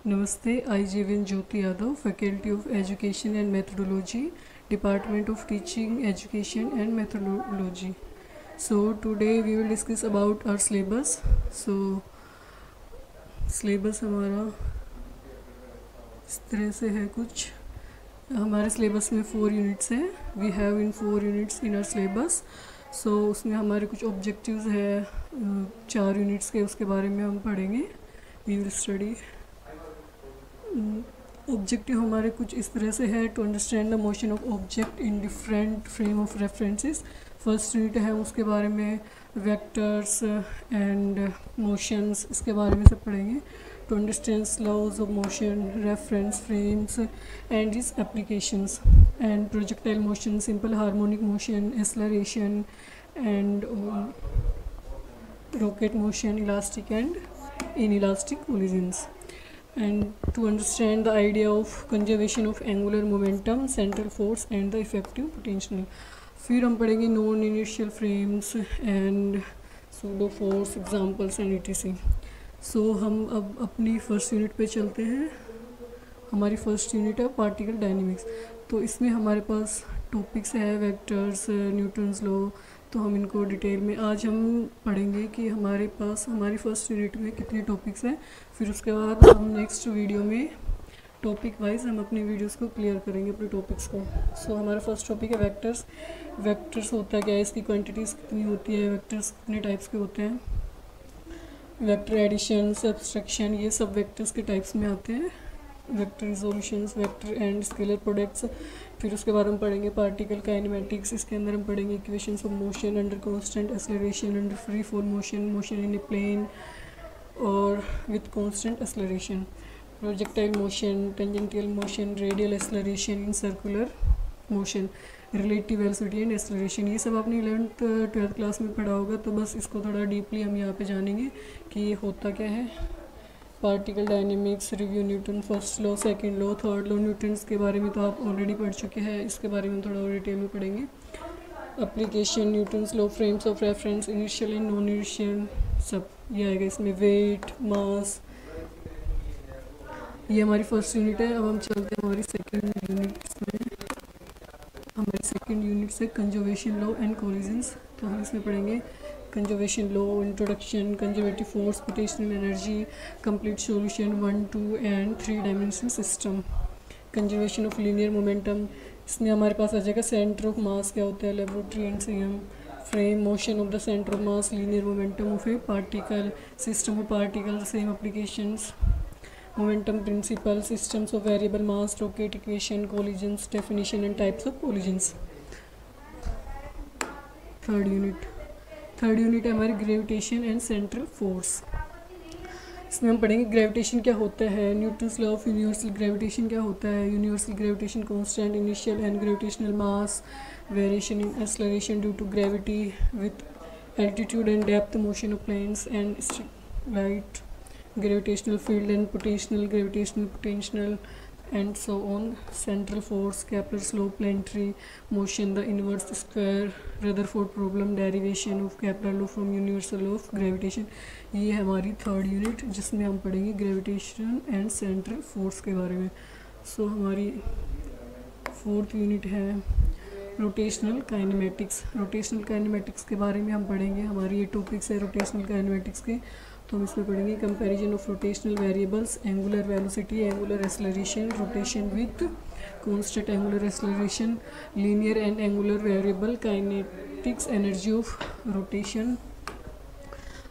Namaste, I Jeevan Jyoti Yadav, Faculty of Education and Methodology, Department of Teaching, Education and Methodology. So today we will discuss about our syllabus. So syllabus हमारा इस तरह से है कुछ. हमारे syllabus में 4 units हैं. We have in 4 units in our syllabus. So उसमें हमारे कुछ ऑब्जेक्टिव्स है 4 यूनिट्स के, उसके बारे में हम पढ़ेंगे. We will study. ऑब्जेक्टिव हमारे कुछ इस तरह से है: to understand the motion of object in different frame of references. First unit है उसके बारे में वेक्टर्स एंड मोशंस, इसके बारे में सब पढ़ेंगे. To understand laws of motion, reference frames and its applications, and projectile motion, simple harmonic motion, acceleration and rocket motion, elastic and inelastic collisions. And to understand the idea of conservation of angular momentum, central force and the effective potential. फिर हम पढ़ेंगे non initial frames and pseudo force, examples and etc. सो हम अब अपनी first unit पे चलते हैं. हमारी फर्स्ट यूनिट है पार्टिकल डायनेमिक्स. तो इसमें हमारे पास टॉपिक्स है वेक्टर्स, न्यूटन्स लॉ. तो हम इनको डिटेल में आज हम पढ़ेंगे कि हमारे पास हमारी फर्स्ट यूनिट में कितने टॉपिक्स हैं. फिर उसके बाद हम नेक्स्ट वीडियो में टॉपिक वाइज हम अपनी वीडियोस को क्लियर करेंगे, अपने टॉपिक्स को. सो हमारा फर्स्ट टॉपिक है वेक्टर्स. वेक्टर्स होता क्या है, इसकी क्वांटिटीज़ कितनी होती है, वेक्टर्स कितने टाइप्स के होते हैं, वेक्टर एडिशन, सब्सट्रैक्शन, ये सब वेक्टर्स के टाइप्स में आते हैं. Vector resolutions, vector and scalar products. फिर उसके बाद हम पढ़ेंगे पार्टिकल काइनेमेटिक्स. इसके अंदर हम पढ़ेंगे equations of motion under constant acceleration, under free fall motion, motion in a plane और with constant acceleration, projectile motion, tangential motion, radial acceleration in circular motion, relative velocity and acceleration. ये सब आपने 11th 12th class में पढ़ा होगा. तो बस इसको थोड़ा डीपली हम यहाँ पे जानेंगे कि ये होता क्या है. Particle dynamics, review Newton first law, second law, third law. Newton's के बारे में तो आप ऑलरेडी पढ़ चुके हैं, इसके बारे में थोड़ा और डिटेल में पढ़ेंगे. Application, Newton's law, frames of reference, initial and non initial, सब ये आएगा इसमें. वेट, मास, ये हमारी फर्स्ट यूनिट है. अब हम चलते हैं हमारी सेकेंड यूनिट में. हमारी सेकेंड यूनिट से कंजर्वेशन लॉ एंड कोलिजन्स. तो हम इसमें पढ़ेंगे conservation law, introduction, conservative force, potential energy, complete solution, 1, 2 and 3 dimensional system. Conservation of linear momentum. इसमें हमारे पास आ जाएगा सेंटर ऑफ मास क्या होता है, laboratory and CM. Frame, motion of the centre of mass, linear momentum of a particle, system of particle, same applications, momentum principle, systems of variable mass, rocket equation, collisions, definition and types of collisions. Third unit है हमारी gravitation and central force. इसमें हम पढ़ेंगे gravitation क्या होता है, Newton's law of universal gravitation क्या होता है, universal gravitation constant, initial and gravitational mass, variation in acceleration due to gravity with altitude and depth, motion of planes and light, gravitational field and potential and so on. Central force, Kepler's law, planetary motion, the inverse square, Rutherford problem, derivation of Kepler law from universal law of gravitation. ये है हमारी third unit जिसमें हम पढ़ेंगे gravitation and central force के बारे में. सो हमारी फोर्थ यूनिट है रोटेशनल काइनेमेटिक्स. रोटेशनल काइनेमेटिक्स के बारे में हम पढ़ेंगे. हमारी ये टॉपिक्स है रोटेशनल काइनेमेटिक्स के. तो हम इसमें पढ़ेंगे comparison of rotational variables, angular velocity, angular acceleration, rotation with constant angular acceleration, linear and angular variable, kinetics, energy of rotation,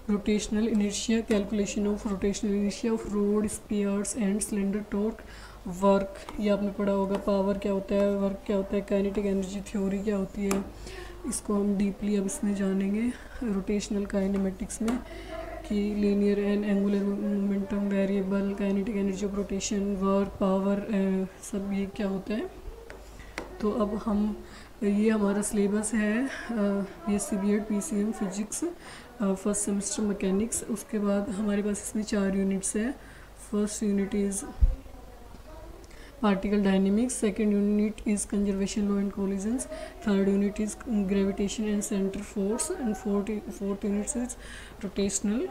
rotational inertia, calculation of rotational inertia of rod, spheres and cylinder torque, work ये आपने पढ़ा होगा, power क्या होता है, work क्या होता है, काइनेटिक एनर्जी थ्योरी क्या होती है. इसको हम डीपली अब इसमें जानेंगे रोटेशनल काइनेमेटिक्स में कि linear and angular momentum, variable, kinetic energy of rotation, work, power, सब ये क्या होता है. तो अब हम ये हमारा सिलेबस है BSc B.Ed PCM physics first semester mechanics. उसके बाद हमारे पास इसमें 4 यूनिट्स है. First unit is particle dynamics, second unit is conservation law and collisions, third unit is gravitation and center force, and fourth unit is rotational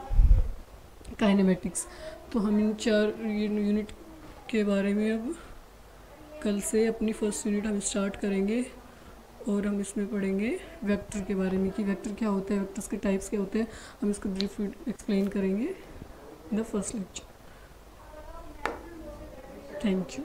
kinematics. तो हम इन 4 unit के बारे में अब कल से अपनी फर्स्ट यूनिट हम स्टार्ट करेंगे और हम इसमें पढ़ेंगे वेक्टर के बारे में कि वेक्टर क्या होता है, वेक्टर्स के टाइप्स क्या होते हैं। हम इसको ब्रीफली एक्सप्लेन करेंगे in the first lecture. Thank you.